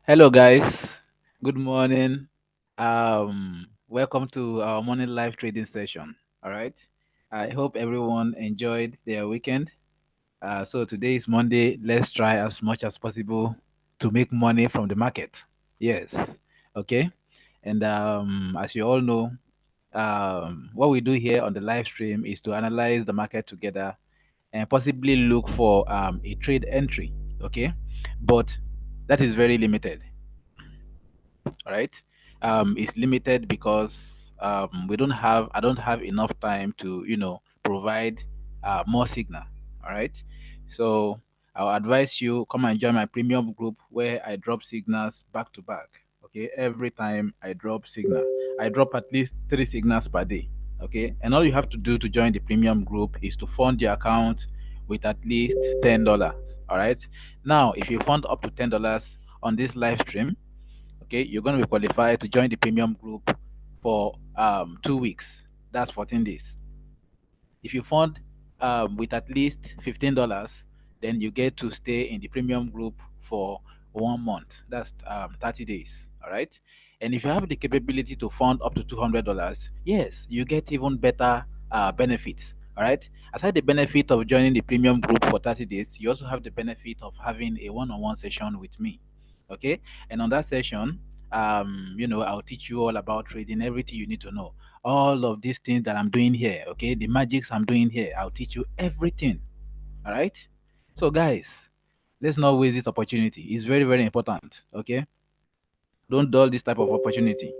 Hello, guys. Good morning. Welcome to our morning live trading session. All right. I hope everyone enjoyed their weekend. So today is Monday. Let's try as much as possible to make money from the market. Yes. Okay. And as you all know, what we do here on the live stream is to analyze the market together and possibly look for a trade entry. Okay. But that is very limited. All right. It's limited because we don't have I don't have enough time to provide more signal. All right. So I'll advise you come and join my premium group where I drop signals back to back. Okay, every time I drop signal, I drop at least 3 signals per day. Okay, and all you have to do to join the premium group is to fund your account with at least $10. All right. Now, if you fund up to $10 on this live stream, okay, you're going to be qualified to join the premium group for 2 weeks. That's 14 days. If you fund with at least $15, then you get to stay in the premium group for 1 month. That's 30 days. All right. And if you have the capability to fund up to $200, yes, you get even better benefits. All right. Aside the benefit of joining the premium group for 30 days, you also have the benefit of having a one-on-one session with me. Okay. And on that session, I'll teach you all about trading, everything you need to know, all of these things that I'm doing here, okay? The magics I'm doing here, I'll teach you everything. All right? So, guys, let's not waste this opportunity. It's very, very important, okay? Don't dull this type of opportunity.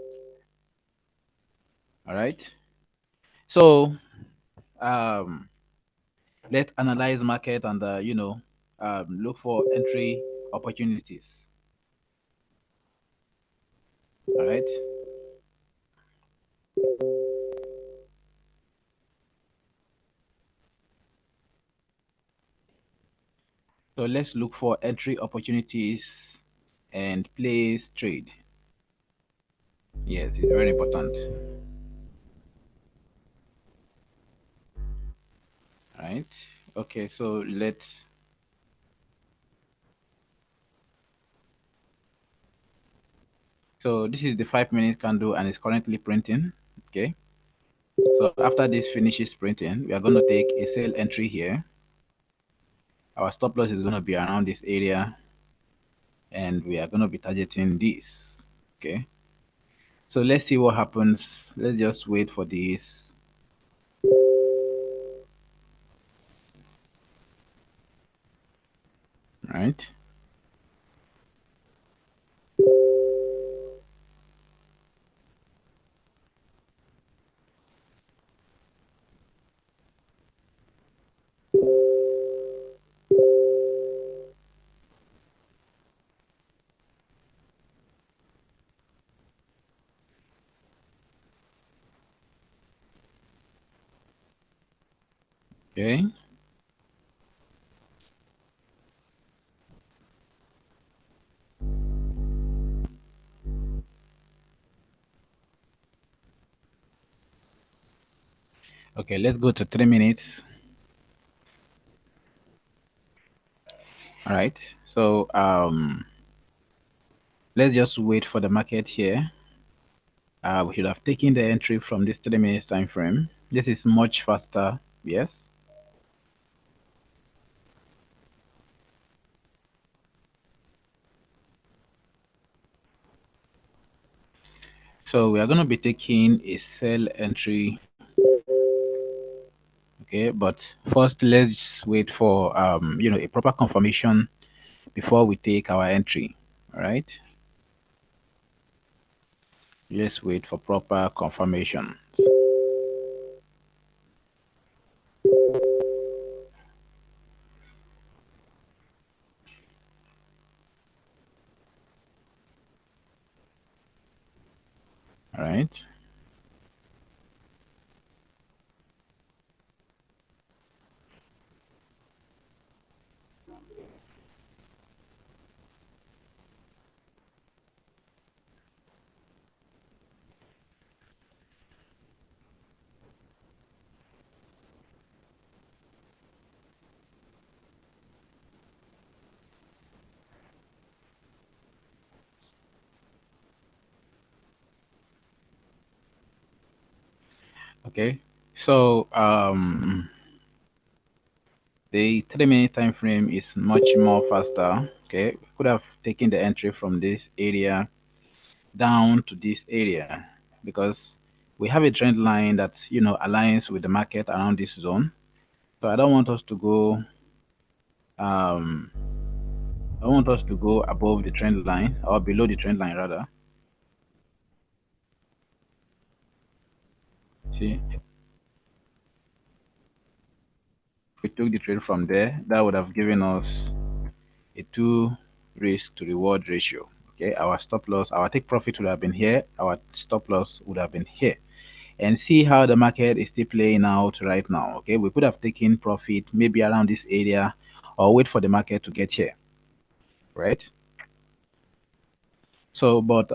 All right? So, um, let's analyze market and, look for entry opportunities. All right? So, let's look for entry opportunities and place trade. Yes, it's very important. All right? Okay, so so this is the 5 minute candle and it's currently printing. Okay. So after this finishes printing, we are going to take a sell entry here. Our stop loss is going to be around this area and we are going to be targeting this. Okay. So let's see what happens. Let's just wait for this. Right. Okay. Okay. Let's go to 3 minutes. All right. So let's just wait for the market here. We should have taken the entry from this 3 minutes time frame. This is much faster. Yes. So we are going to be taking a sell entry. Okay, but first let's wait for a proper confirmation before we take our entry. All right. Let's wait for proper confirmation. All right. Okay. So the 3 minute time frame is much more faster. Okay, we could have taken the entry from this area down to this area because we have a trend line that aligns with the market around this zone. So um I want us to go above the trend line or below the trend line rather. See, if we took the trade from there, that would have given us a two risk to reward ratio. Okay, our stop loss, our take profit would have been here, our stop loss would have been here. And see how the market is still playing out right now. Okay, we could have taken profit maybe around this area or wait for the market to get here, right? So, but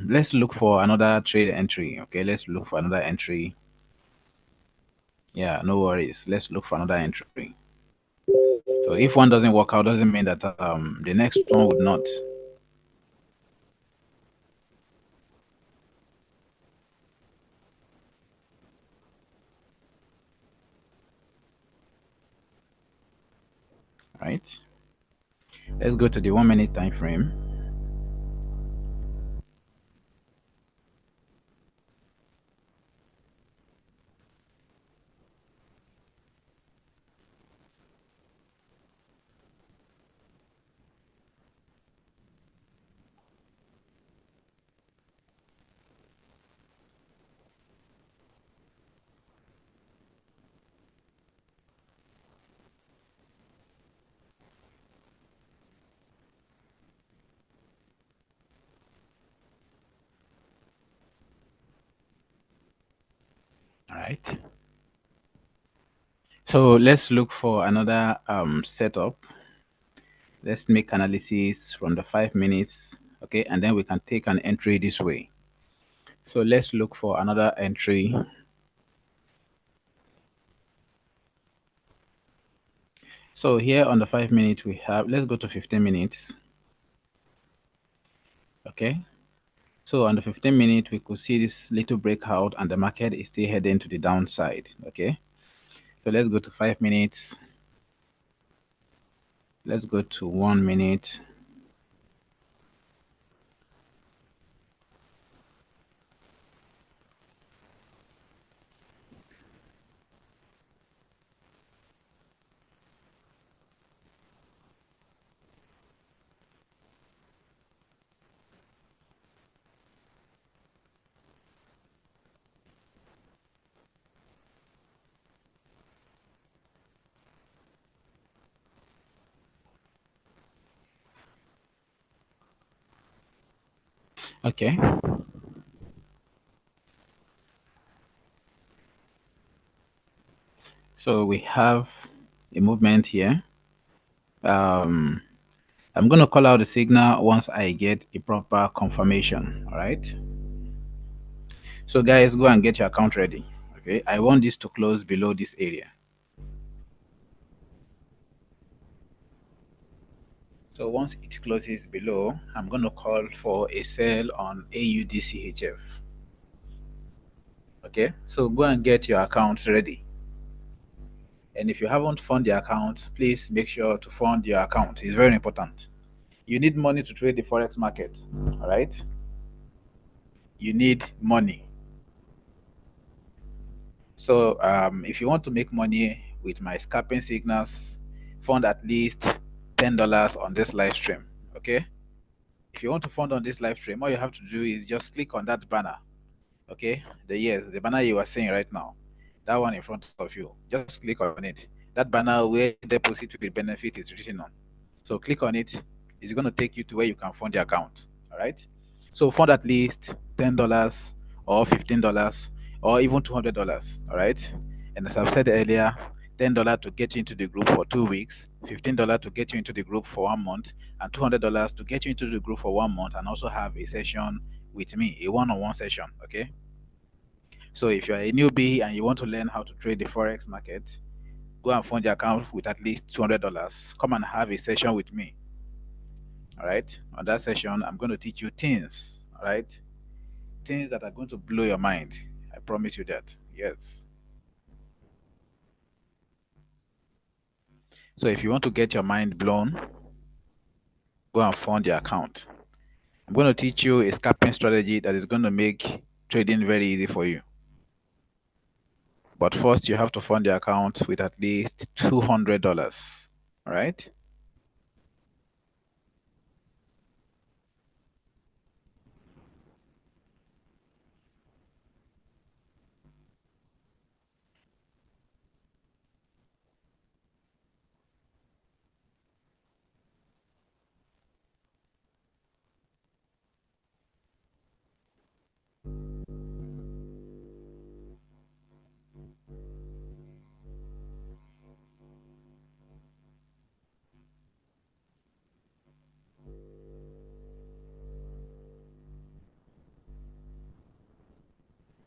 let's look for another trade entry. Okay, let's look for another entry. Yeah, no worries. Let's look for another entry. So if one doesn't work out, doesn't mean that the next one would not. Right? Let's go to the 1 minute time frame. All right. So let's look for another setup. Let's make analysis from the 5 minutes. Okay, and then we can take an entry this way. So let's look for another entry. So here on the 5 minutes we have, let's go to 15 minutes. Okay. So on the 15 minute, we could see this little breakout and the market is still heading to the downside. Okay. So let's go to 5 minutes. Let's go to 1 minute. Okay. So we have a movement here. Um, I'm going to call out the signal once I get a proper confirmation. All right. So guys, go and get your account ready. Okay. I want this to close below this area. So once it closes below, I'm going to call for a sell on AUDCHF. Okay. So go and get your accounts ready. And if you haven't fund your account, please make sure to fund your account. It's very important. You need money to trade the forex market. All right. You need money. So if you want to make money with my scalping signals, fund at least $10 on this live stream. Okay. If you want to fund on this live stream, all you have to do is just click on that banner. Okay. The banner you are seeing right now, that one in front of you. Just click on it. That banner where deposit with benefit is written on. So click on it. It's going to take you to where you can fund your account. All right. So fund at least $10 or $15 or even $200. All right. And as I've said earlier, $10 to get you into the group for 2 weeks, $15 to get you into the group for 1 month, and $200 to get you into the group for 1 month and also have a session with me, a one-on-one session. Okay. So if you're a newbie and you want to learn how to trade the forex market, go and fund your account with at least $200. Come and have a session with me. All right. On that session, I'm going to teach you things. All right. Things that are going to blow your mind. I promise you that. Yes. So if you want to get your mind blown, go and fund your account. I'm going to teach you a scalping strategy that is going to make trading very easy for you. But first, you have to fund your account with at least $200. All right.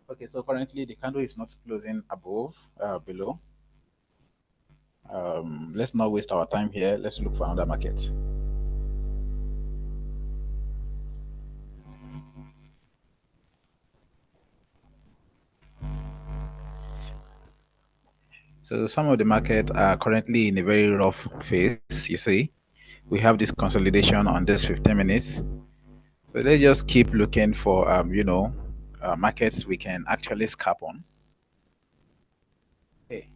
Okay, so currently the candle is not closing above, below. Let's not waste our time here. Let's look for another market. So some of the market are currently in a very rough phase. You see, we have this consolidation on this 15 minutes. So let's just keep looking for markets we can actually scalp on. Okay.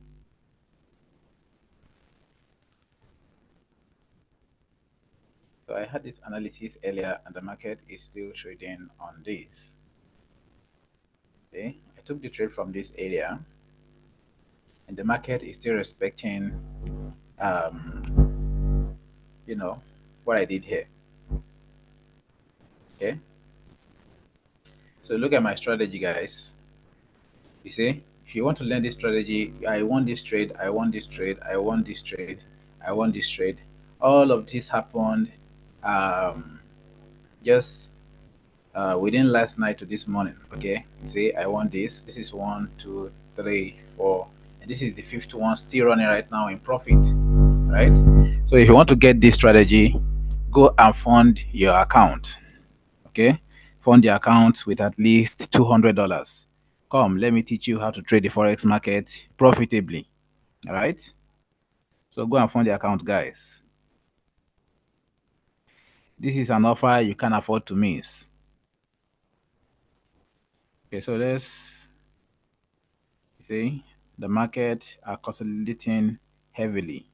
So I had this analysis earlier, and the market is still trading on this. Okay, I took the trade from this area, and the market is still respecting, you know, what I did here. Okay, so look at my strategy, guys. You see, if you want to learn this strategy, I want this trade, I want this trade, I want this trade, I want this trade. All of this happened um, just within last night to this morning. Okay, see, I want this. This is one, two, three, four, and this is the fifth one still running right now in profit. Right. So if you want to get this strategy, go and fund your account. Okay, fund the account with at least $200. Come, let me teach you how to trade the forex market profitably. All right. So go and fund the account, guys. This is an offer you can't afford to miss. Okay, so let's see, the market are consolidating heavily.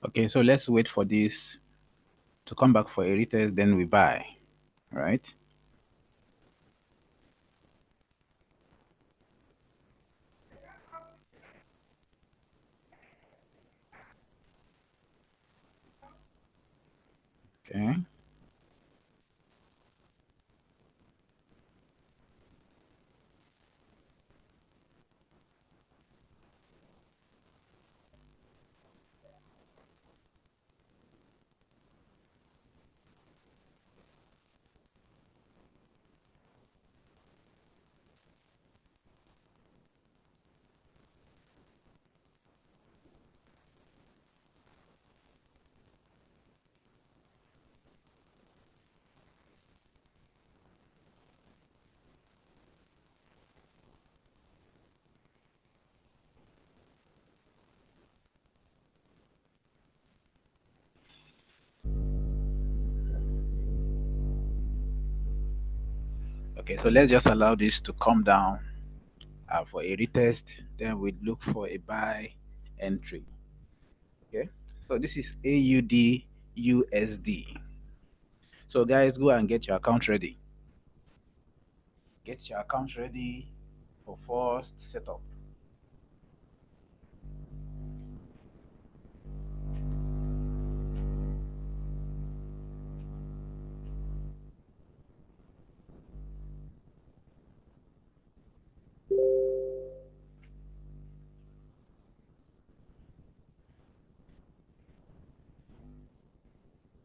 Okay, so let's wait for this to come back for a retest, then we buy. Right? Okay. Okay, so let's just allow this to come down for a retest, then we look for a buy entry. Okay. So this is AUD USD. So guys, go and get your account ready. Get your account ready for first setup.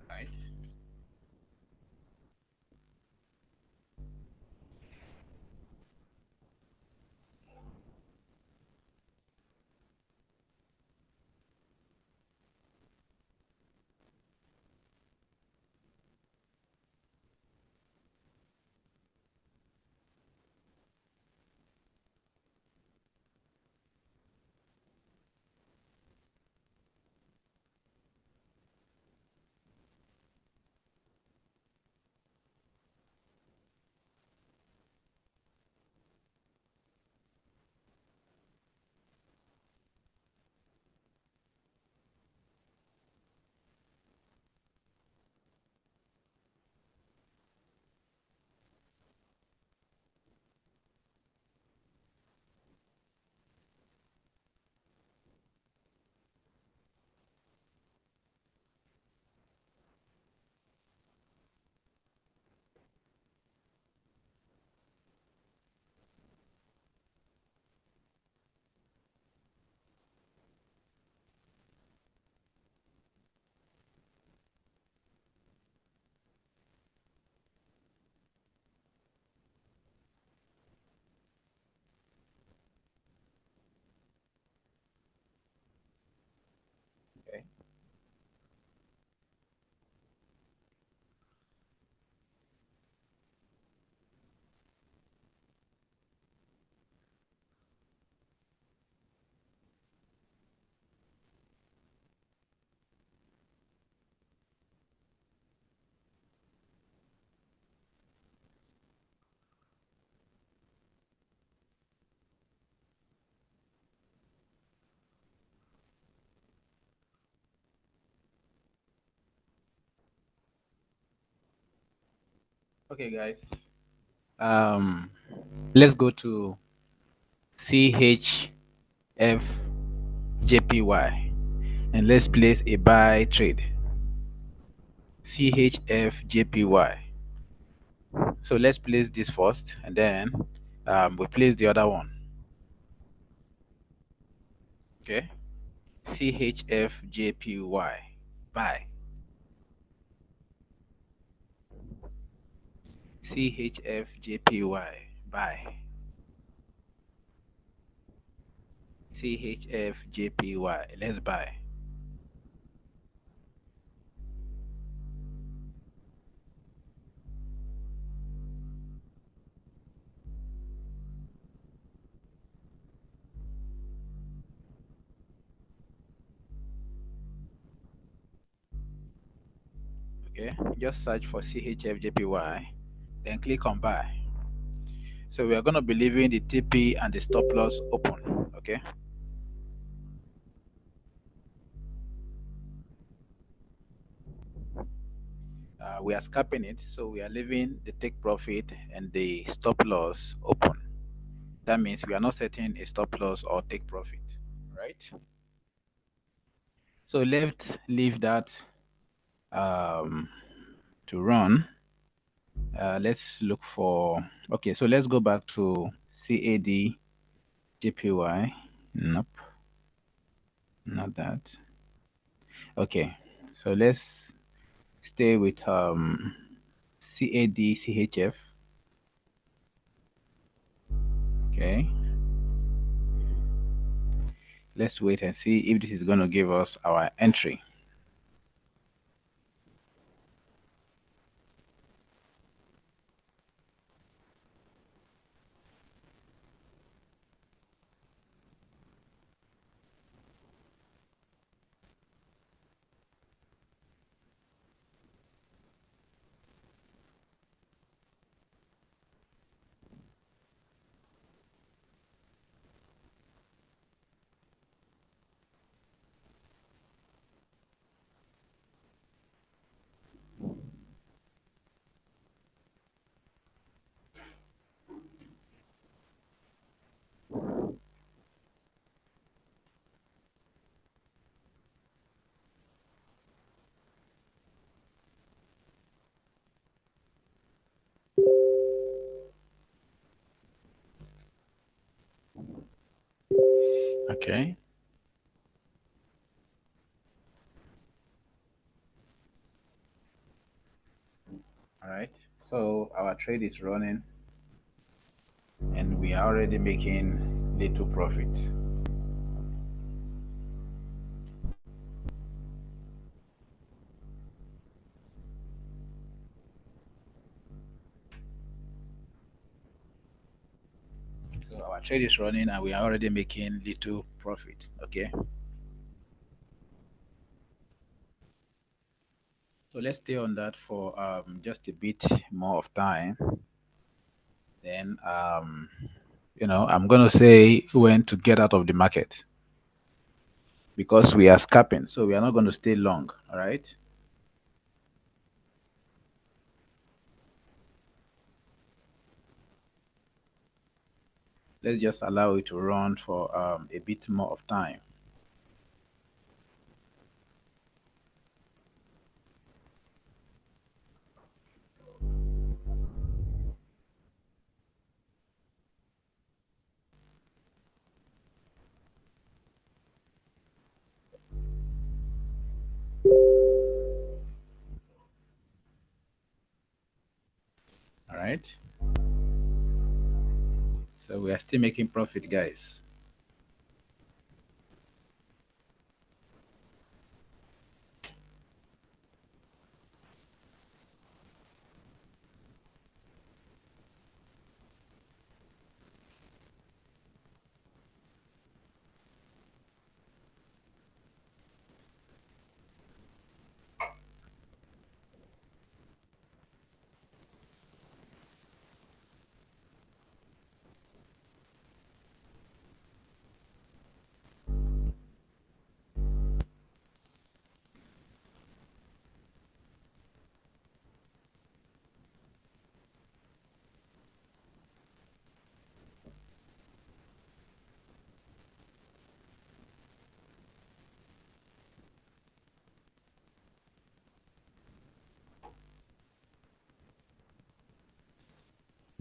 Right. Okay. Okay, guys. Um, let's go to CHFJPY and let's place a buy trade. CHFJPY. So let's place this first, and then we place the other one. Okay. CHFJPY. Buy. CHFJPY. Buy. CHFJPY. Let's buy. Okay. Just search for CHFJPY, then click on buy. So we are going to be leaving the TP and the stop loss open. Okay. We are scalping it, so we are leaving the take profit and the stop loss open. That means we are not setting a stop loss or take profit, right? So let's leave that um, to run. Let's look for, okay, so let's go back to CAD JPY. Nope, not that. Okay, so let's stay with CAD CHF. Okay, let's wait and see if this is going to give us our entry. Okay. All right. So our trade is running and we are already making little profit. So our trade is running and we are already making little profit. Okay. So let's stay on that for just a bit more of time. Then I'm gonna say when to get out of the market because we are scalping, so we are not going to stay long. All right. Let's just allow it to run for a bit more of time. All right. So we are still making profit, guys.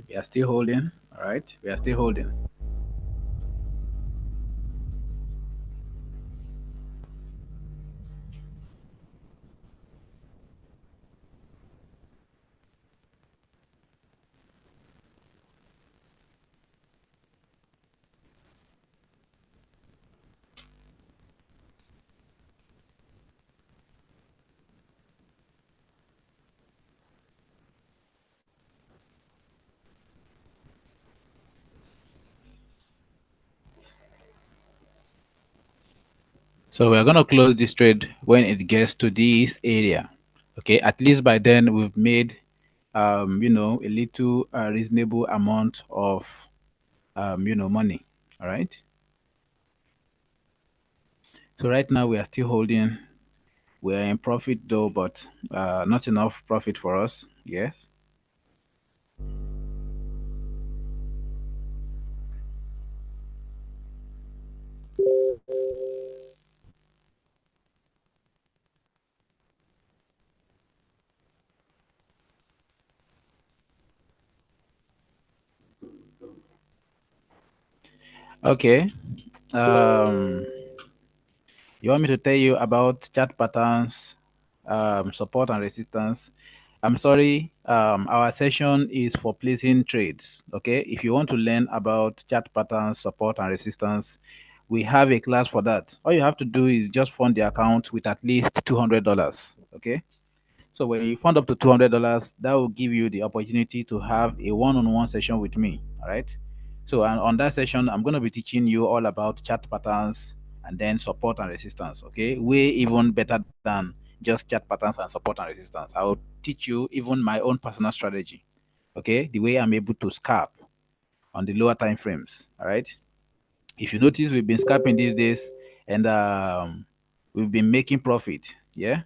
We are still holding. All right. We are still holding. So we are going to close this trade when it gets to this area. Okay. At least by then we've made, a little reasonable amount of, money. All right. So right now we are still holding. We are in profit though, but not enough profit for us. Yes. Okay. Um, you want me to tell you about chart patterns, support and resistance? I'm sorry. Our session is for placing trades. Okay. If you want to learn about chart patterns, support and resistance, we have a class for that. All you have to do is just fund the account with at least $200. Okay. So when you fund up to $200, that will give you the opportunity to have a one-on-one session with me. All right. So and on that session, I'm going to be teaching you all about chart patterns and then support and resistance. Okay, way even better than just chart patterns and support and resistance. I will teach you even my own personal strategy. Okay, the way I'm able to scalp on the lower time frames. All right. If you notice, we've been scalping these days, and we've been making profit. Yeah.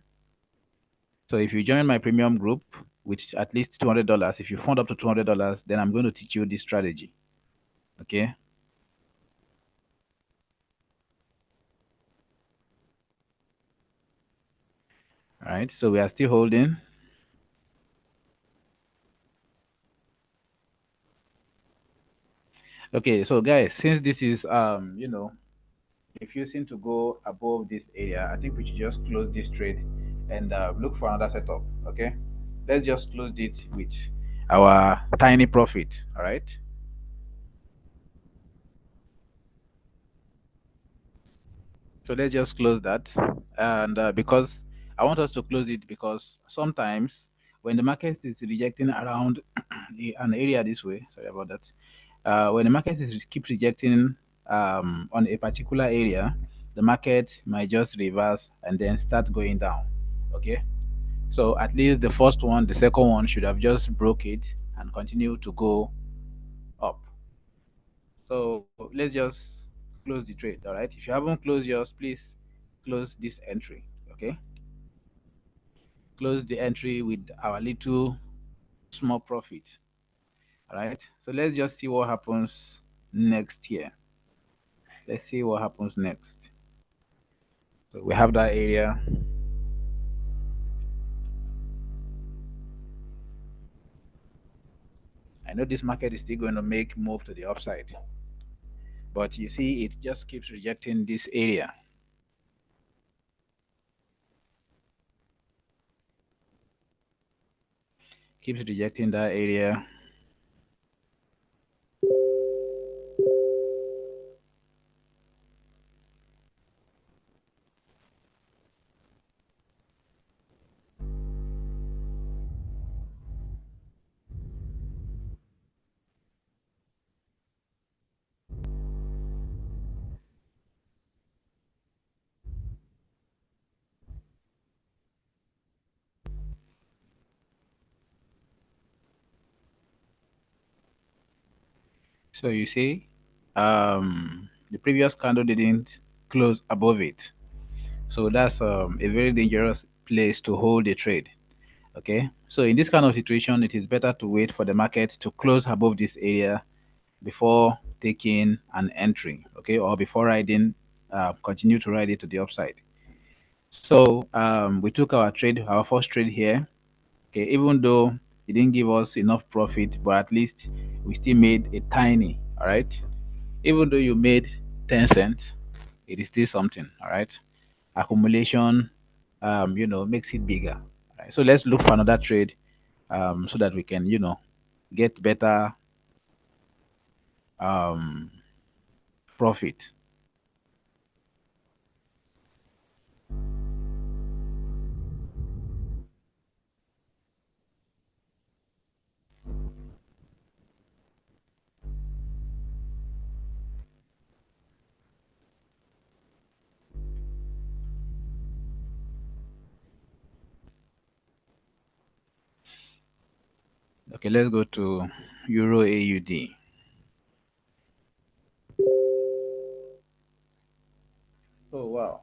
So if you join my premium group with at least $200, if you fund up to $200, then I'm going to teach you this strategy. Okay. All right. So we are still holding. Okay. So guys, since this is refusing to go above this area, I think we should just close this trade and look for another setup. Okay, let's just close it with our tiny profit. All right. So let's just close that. And because I want us to close it because sometimes when the market is rejecting around an area this way, sorry about that. When the market is keep rejecting on a particular area, the market might just reverse and then start going down. Okay. So at least the first one, the second one should have just broke it and continue to go up. So let's just close the trade. All right. If you haven't closed yours, please close this entry. Okay. Close the entry with our little small profit. All right. So let's just see what happens next here. Let's see what happens next. So we have that area. I know this market is still going to make move to the upside, but you see, it just keeps rejecting this area. Keeps rejecting that area. So you see, the previous candle didn't close above it. So that's a very dangerous place to hold a trade. Okay. So in this kind of situation, it is better to wait for the market to close above this area before taking an entry. Okay. Or before riding, continue to ride it to the upside. So we took our trade, our first trade here. Okay. Even though it didn't give us enough profit, but at least we still made a tiny. All right. Even though you made 10 cents, it is still something. All right. Accumulation, makes it bigger. All right. So let's look for another trade, so that we can, get better um, profit. Okay, let's go to Euro AUD. Oh wow!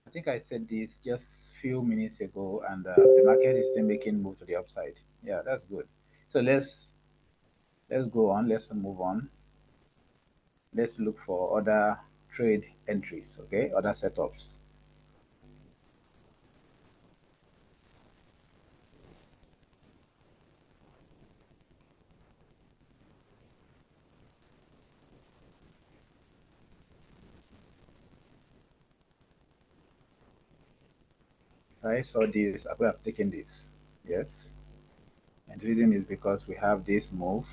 I think I said this just few minutes ago, and the market is still making move to the upside. Yeah, that's good. So let's go on. Let's move on. Let's look for other trade entries. Okay, other setups. I saw this. I have taken this. Yes, and the reason is because we have this move.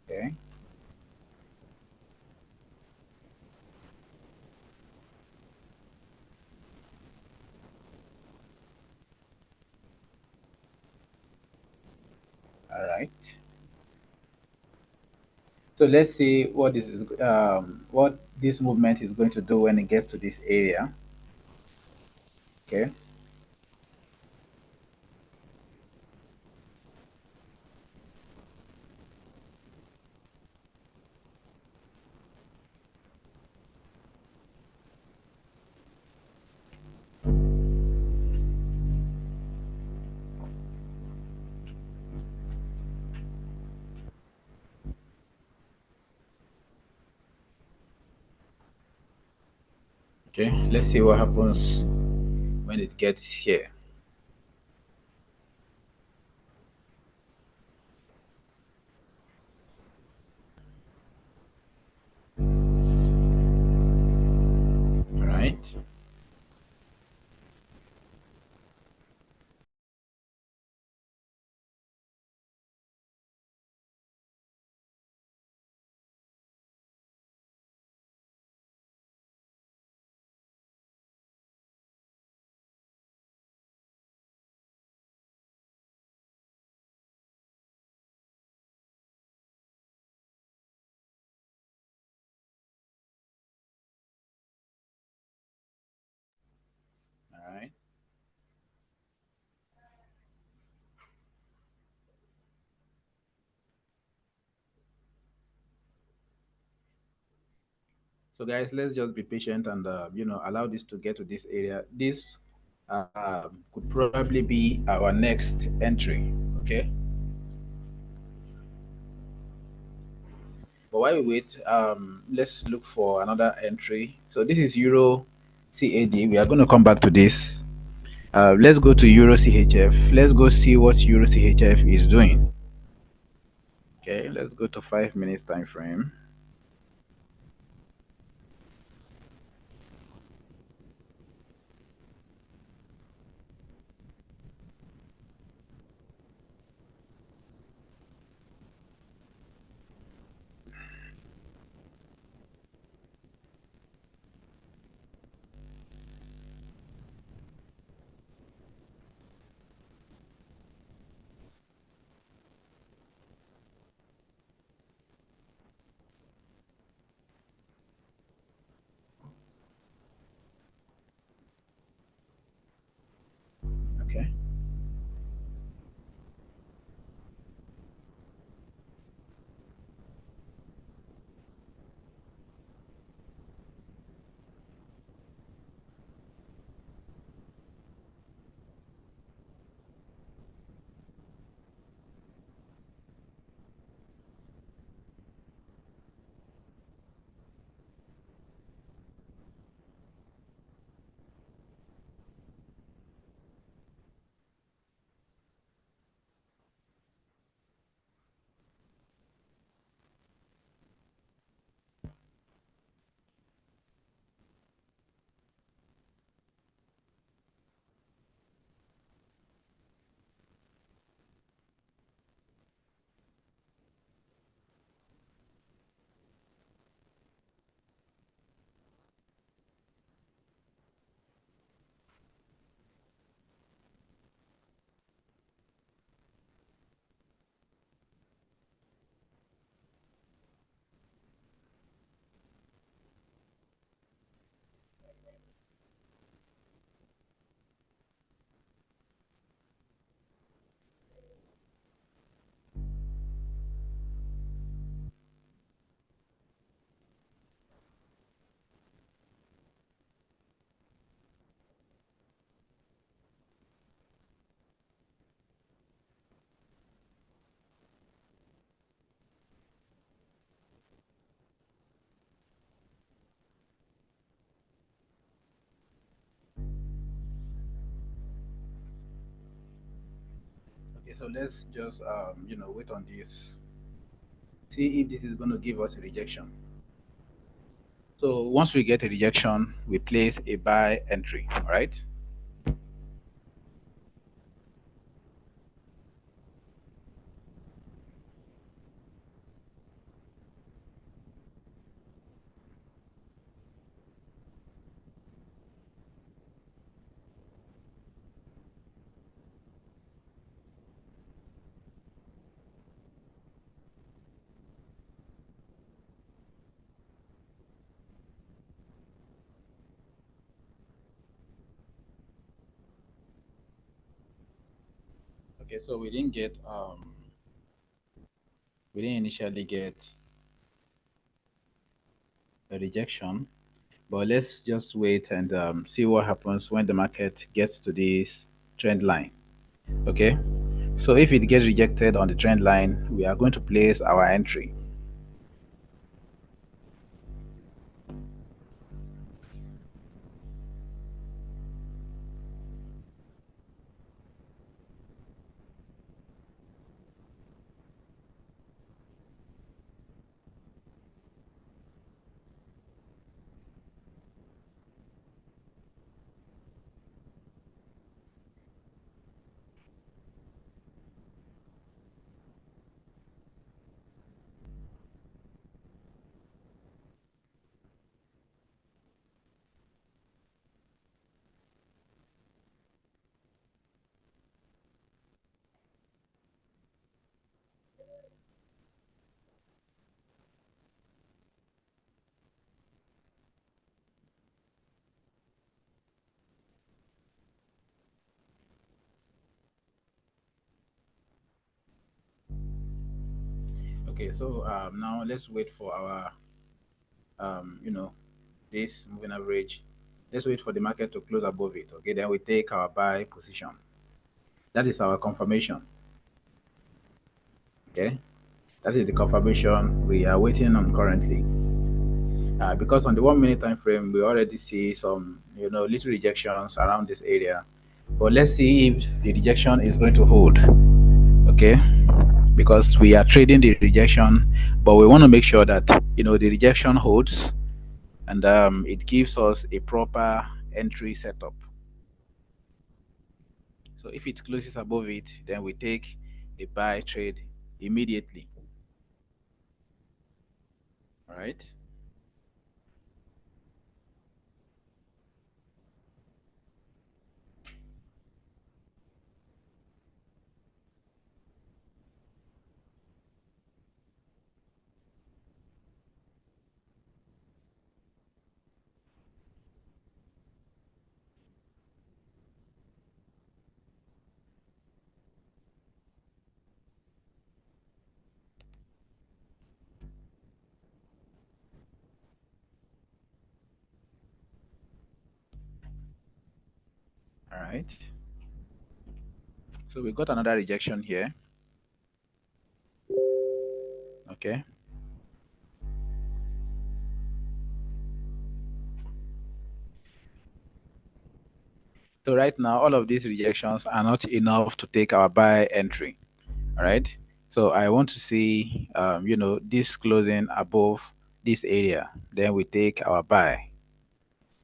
Okay, all right. So let's see what this movement is going to do when it gets to this area. Okay. Okay. Let's see what happens when it gets here. All right. All right. So guys, let's just be patient and allow this to get to this area. This could probably be our next entry. Okay. But while we wait, let's look for another entry. So this is Euro CAD. We are going to come back to this. Let's go to Euro CHF. Let's go see what Euro CHF is doing. Okay, let's go to 5 minutes time frame. Okay. Okay, so let's just wait on this. See if this is going to give us a rejection. So once we get a rejection, we place a buy entry. All right. Okay, so we didn't initially get a rejection, but let's just wait and see what happens when the market gets to this trend line. Okay, so if it gets rejected on the trend line, we are going to place our entry. Okay, so now let's wait for our you know, this moving average. Let's wait for the market to close above it. Okay, then we take our buy position. That is our confirmation. Okay, that is the confirmation we are waiting on currently. Because on the 1 minute time frame, we already see some, little rejections around this area. But let's see if the rejection is going to hold. Okay, because we are trading the rejection, but we want to make sure that the rejection holds, and it gives us a proper entry setup. So if it closes above it, then we take a buy trade immediately. All right. All right. So we got another rejection here. Okay. So right now, all of these rejections are not enough to take our buy entry. All right. So I want to see, this closing above this area. Then we take our buy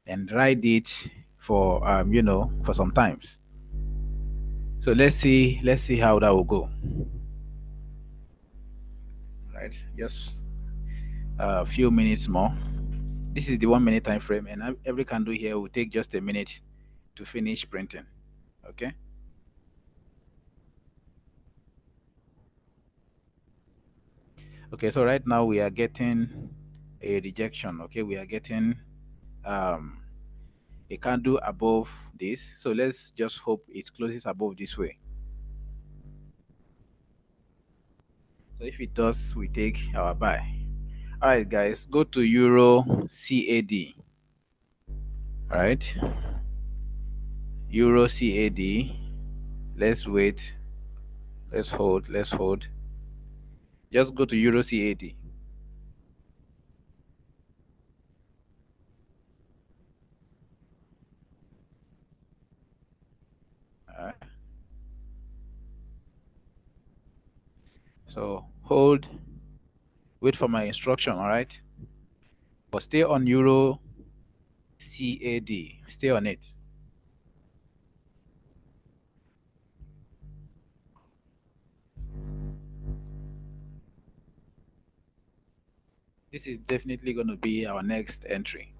and ride it for, for some times. So let's see how that will go. Right. Just a few minutes more. This is the 1 minute time frame, and every candle here will take just a minute to finish printing. Okay. Okay. So right now we are getting a rejection. Okay, we are getting um a candle above this. So let's just hope it closes above this way. So if it does, we take our buy. All right, guys, go to Euro CAD. All right, Euro CAD. Let's wait. Let's hold. Let's hold. Just go to Euro CAD. All right. So hold. Wait for my instruction. All right. But stay on Euro CAD. Stay on it. This is definitely going to be our next entry.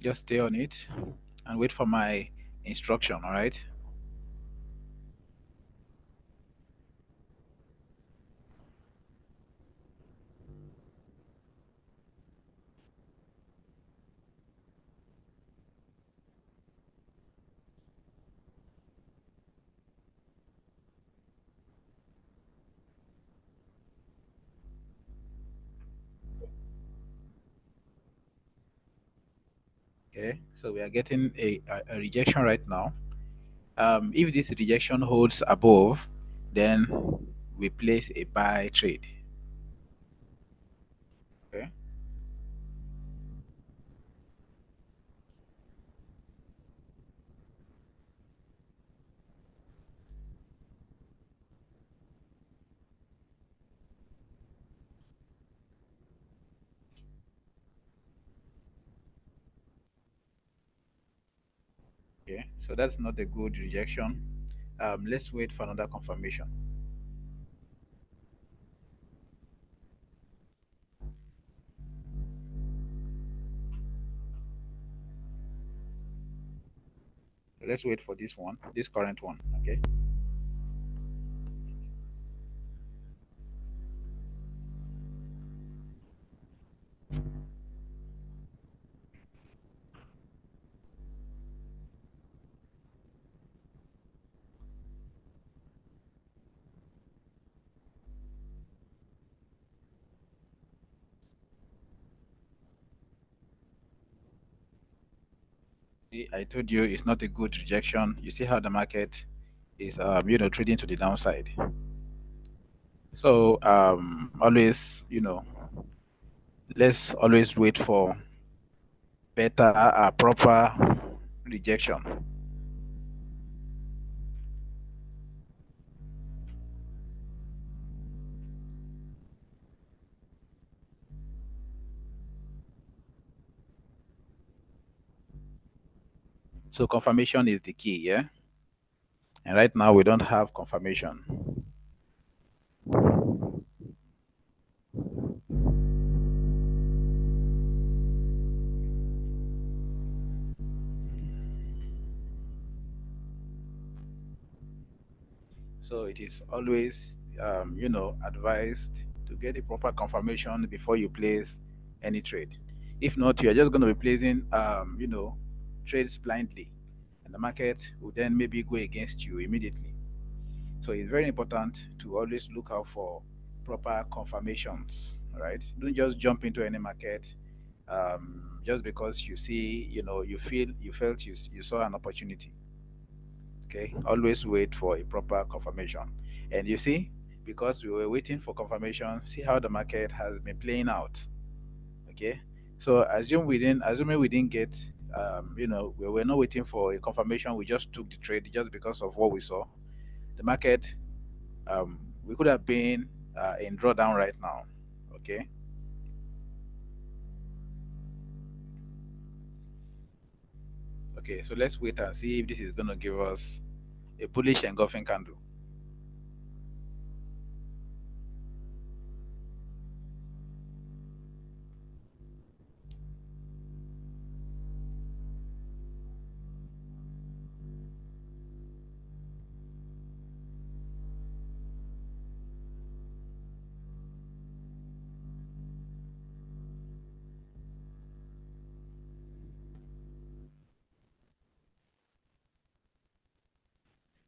Just stay on it and wait for my instruction. All right. Okay. So we are getting a rejection right now. If this rejection holds above, then we place a buy trade. Okay. Okay. So that's not a good rejection. Let's wait for another confirmation. So let's wait for this one, this current one. Okay. See, I told you it's not a good rejection. You see how the market is, trading to the downside. So, always, let's always wait for better, proper rejection. So confirmation is the key, yeah. And right now we don't have confirmation. So it is always, advised to get a proper confirmation before you place any trade. If not, you are just going to be placing, trades blindly, and the market will then maybe go against you immediately. So it's very important to always look out for proper confirmations. Right? Don't just jump into any market just because you see, you felt you saw an opportunity. Okay, always wait for a proper confirmation. And you see, because we were waiting for confirmation, see how the market has been playing out. Okay, so assuming we didn't get, we were not waiting for a confirmation, we just took the trade just because of what we saw. The market, we could have been in drawdown right now. Okay, okay, so let's wait and see if this is going to give us a bullish engulfing candle.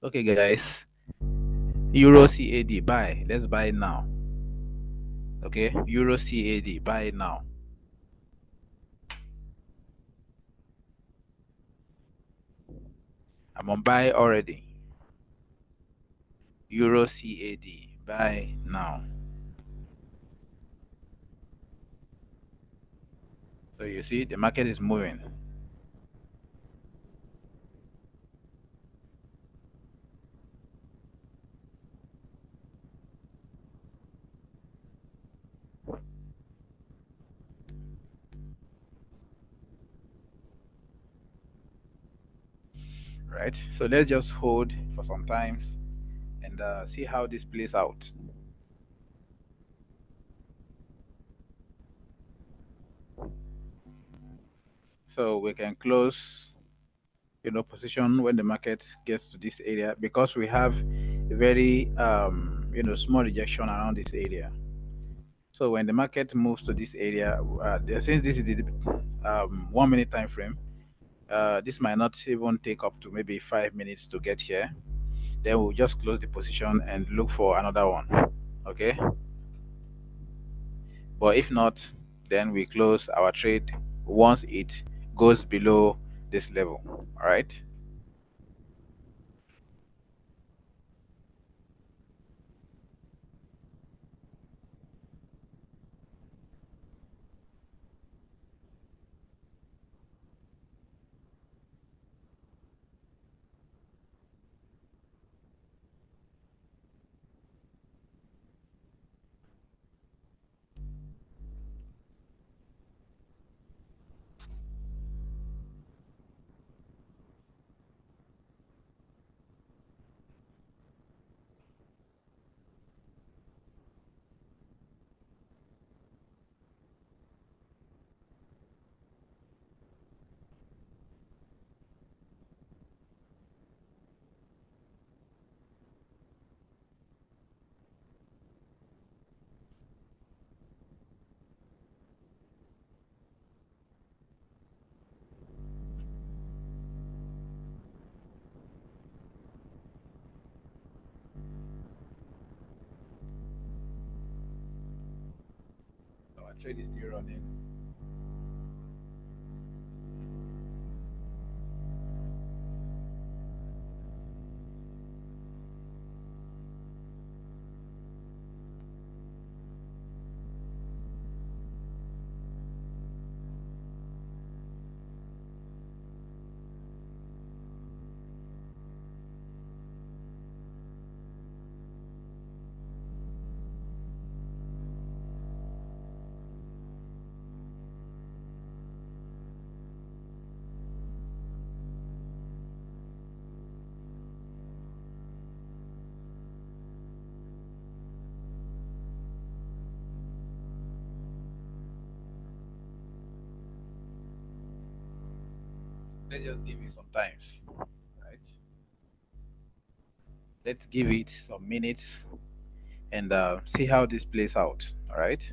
Okay, guys, Euro CAD buy. Let's buy now. Okay, Euro CAD buy now. I'm on buy already. Euro CAD buy now. So you see the market is moving. Right? So let's just hold for some times and see how this plays out. So we can close, position when the market gets to this area because we have a very, small rejection around this area. So when the market moves to this area, since this is the 1 minute time frame, this might not even take up to maybe 5 minutes to get here. Then we'll just close the position and look for another one. Okay. But if not, then we close our trade once it goes below this level. All right. Our trade is still running. Let's just give it some times, right? Let's give it some minutes and see how this plays out. All right.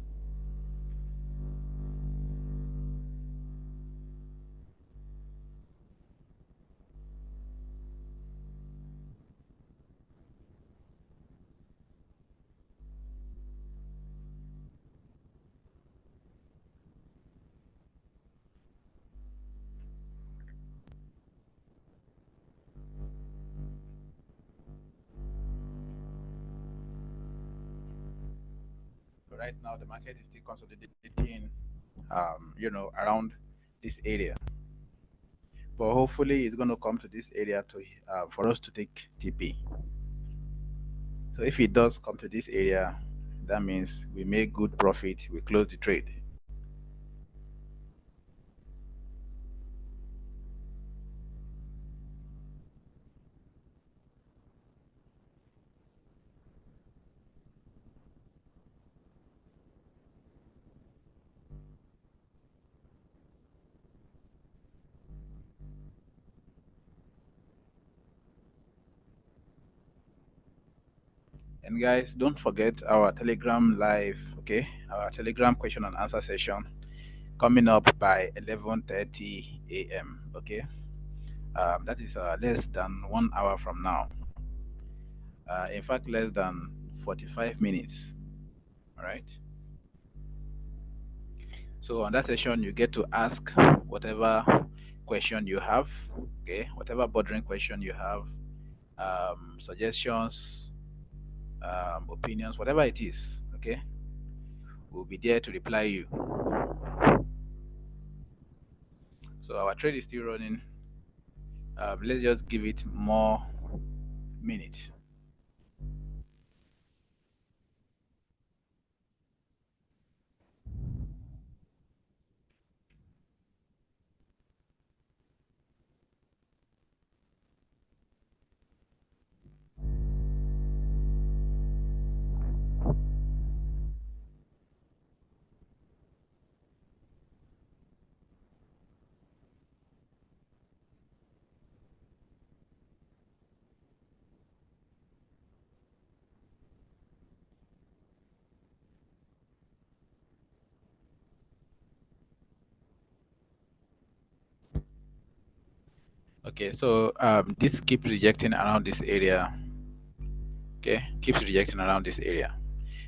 So right now, the market is still consolidating, around this area. But hopefully, it's going to come to this area to for us to take TP. So if it does come to this area, that means we make good profit. We close the trade. And guys, don't forget our Telegram live, okay? Our Telegram question and answer session coming up by 11:30 a.m. Okay, that is less than 1 hour from now. In fact, less than 45 minutes. All right. So on that session, you get to ask whatever question you have. Okay, whatever bothering question you have, suggestions, opinions, whatever it is. Okay, we'll be there to reply you. So our trade is still running. Let's just give it more minutes. Okay, so this keeps rejecting around this area. Okay, keeps rejecting around this area.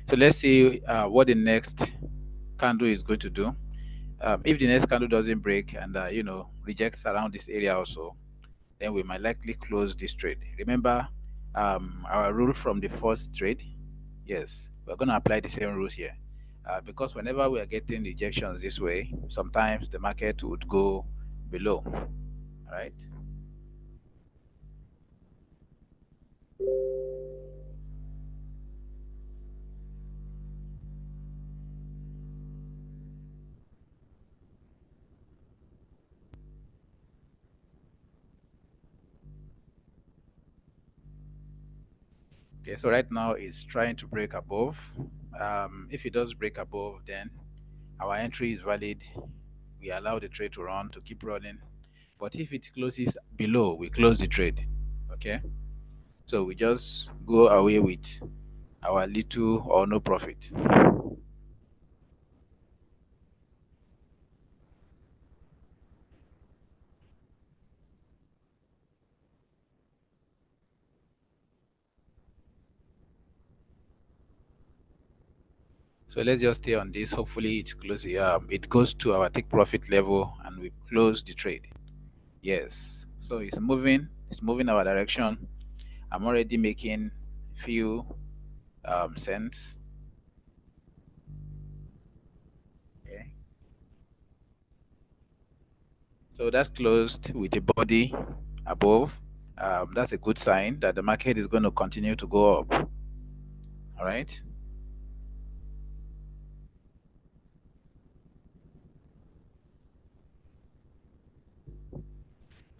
So let's see what the next candle is going to do. If the next candle doesn't break and rejects around this area also, then we might likely close this trade. Remember our rule from the first trade. Yes, we're going to apply the same rules here. Because whenever we are getting rejections this way, sometimes the market would go below. All right. Okay, so right now it's trying to break above. If it does break above, then our entry is valid. We allow the trade to run, to keep running. But if it closes below, we close the trade. Okay, so we just go away with our little or no profit. So let's just stay on this. Hopefully it closes. It goes to our take profit level and we close the trade. Yes. So it's moving. It's moving our direction. I'm already making few cents. Okay. So that closed with a body above. That's a good sign that the market is going to continue to go up. All right.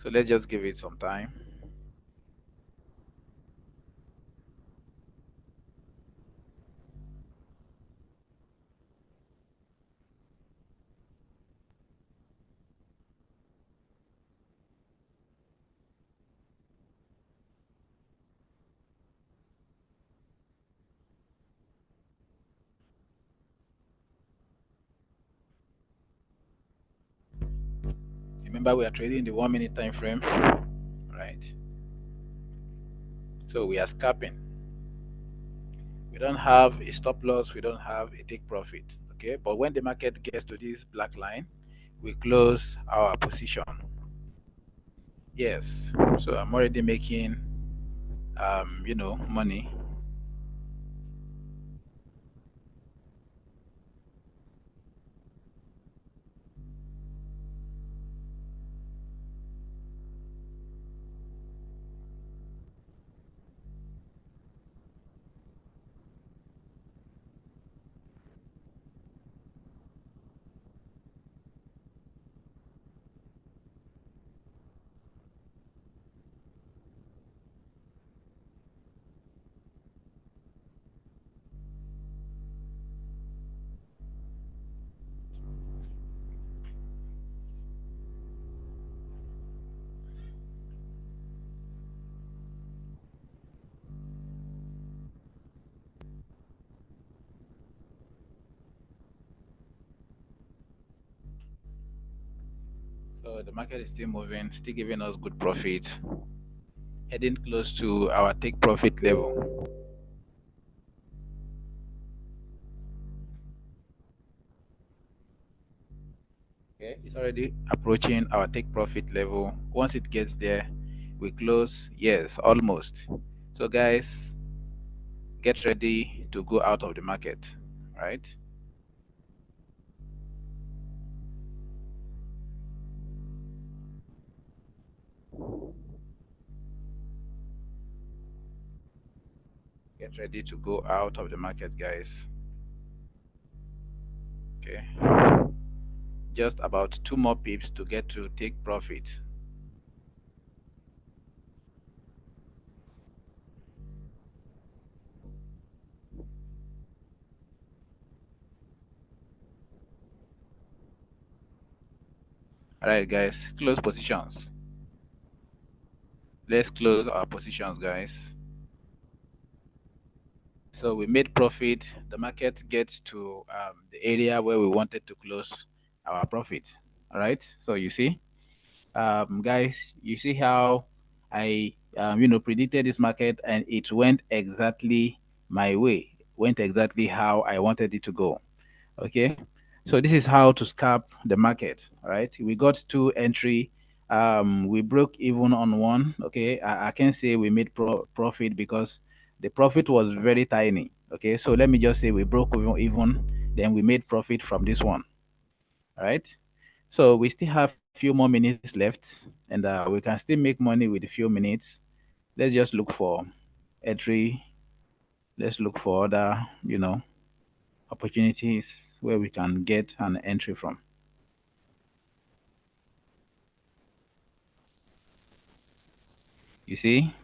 So let's just give it some time. Remember, we are trading the 1 minute time frame, right? So we are scalping. We don't have a stop loss, we don't have a take profit. Okay, but when the market gets to this black line, we close our position. Yes, so I'm already making money. So the market is still moving, still giving us good profit, heading close to our take profit level. Okay, it's already approaching our take profit level. Once it gets there, we close. Yes, almost. So guys, get ready to go out of the market, right? Get ready to go out of the market, guys. Okay, just about two more pips to get to take profit. All right, guys, close positions. Let's close our positions, guys. So we made profit. The market gets to the area where we wanted to close our profit. All right. So you see, guys, you see how I predicted this market, and it went exactly my way. Went exactly how I wanted it to go. Okay, so this is how to scalp the market. All right, we got two entry. We broke even on one. Okay, I can't say we made profit because the profit was very tiny. Okay, so let me just say we broke even, then we made profit from this one. All right, so we still have few more minutes left, and we can still make money with a few minutes. Let's just look for entry. Let's look for other opportunities where we can get an entry from. You see,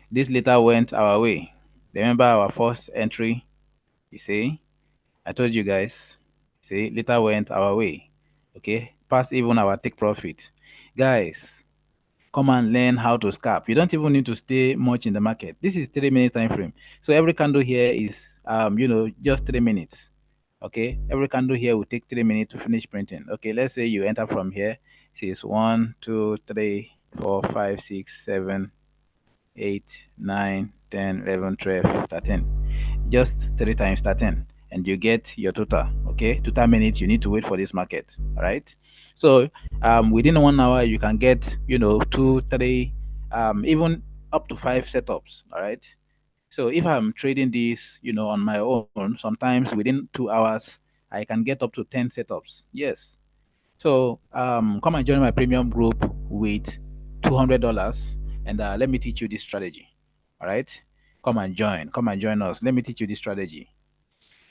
this later went our way. Remember our first entry? You see, I told you guys. See, later went our way. Okay, past even our take profit. Guys, come and learn how to scalp. You don't even need to stay much in the market. This is 3 minute time frame. So every candle here is just 3 minutes. Okay, every candle here will take 3 minutes to finish printing. Okay, let's say you enter from here. It says 1, 2, 3, 4, 5, 6, 7, 8, 9, 10, 11, 12, 13. Just 3 times 13 and you get your total. Okay, total minutes you need to wait for this market. All right. So within 1 hour you can get 2, 3, even up to 5 setups. All right. So if I'm trading this on my own, sometimes within 2 hours I can get up to 10 setups. Yes. So come and join my premium group with $200, and let me teach you this strategy. All right, come and join. Come and join us. Let me teach you this strategy.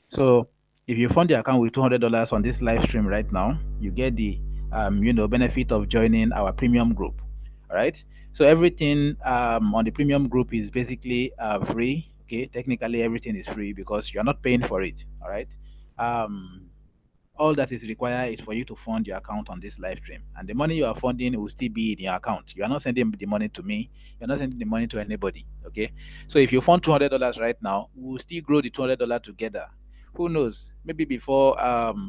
So if you fund the account with $200 on this live stream right now, you get the benefit of joining our premium group. All right. So everything on the premium group is basically free. Okay, technically everything is free because you're not paying for it. All right. Um, all that is required is for you to fund your account on this live stream, and the money you are funding will still be in your account. You are not sending the money to me, you're not sending the money to anybody. Okay, so if you fund $200 right now, we'll still grow the $200 together. who knows? Maybe before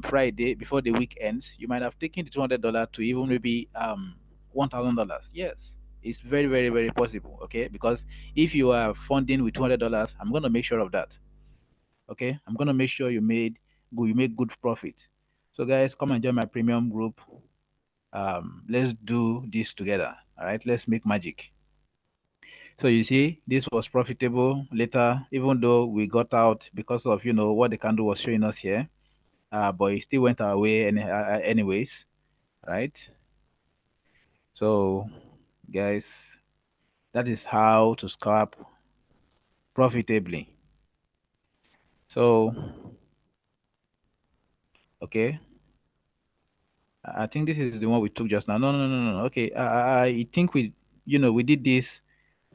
Friday, before the week ends, you might have taken the $200 to even maybe $1,000. Yes, it's very, very, very possible. Okay, because if you are funding with $200, I'm gonna make sure of that. Okay, I'm gonna make sure you make good profit. So guys, come and join my premium group. Let's do this together. All right, let's make magic. So you see, this was profitable later, even though we got out because of what the candle was showing us here. But it still went our way anyways, right? So, guys, that is how to scalp profitably. So, okay, I think this is the one we took just now. No, no, no, no, no. Okay, I think we did this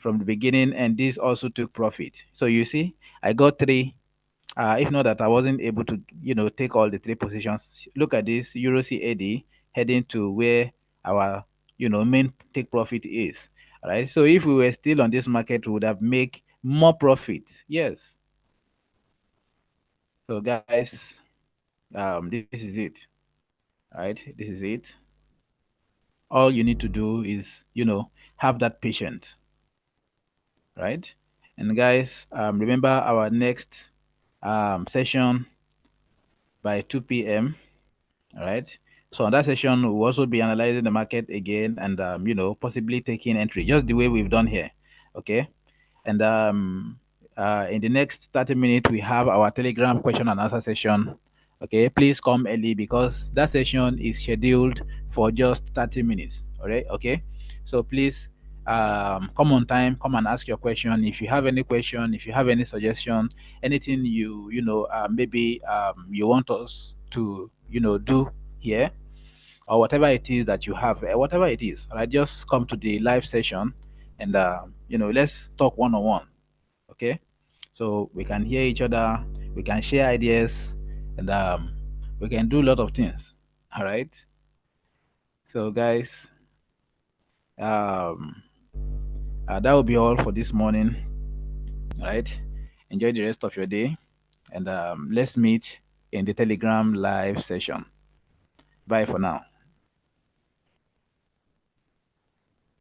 from the beginning, and this also took profit. So you see, I got three. If not that I wasn't able to, take all the three positions. Look at this Euro CAD heading to where our, main take profit is. All right. So if we were still on this market, we would have make more profit. Yes. So guys, this is it. All right. This is it. All you need to do is, have that patience, right? And guys, remember our next session by 2 p.m. All right. So on that session, we'll also be analyzing the market again and possibly taking entry, just the way we've done here. Okay. And in the next 30 minutes, we have our Telegram question and answer session. Okay. Please come early because that session is scheduled for just 30 minutes. All right. Okay. So please come on time, come and ask your question. If you have any question, if you have any suggestion, anything maybe you want us to do here, or whatever it is that you have, whatever it is, right? Just come to the live session, and let's talk one on one. Okay, so we can hear each other, we can share ideas, and we can do a lot of things. All right. So guys, um, that will be all for this morning. All right. Enjoy the rest of your day, and let's meet in the Telegram live session. Bye for now.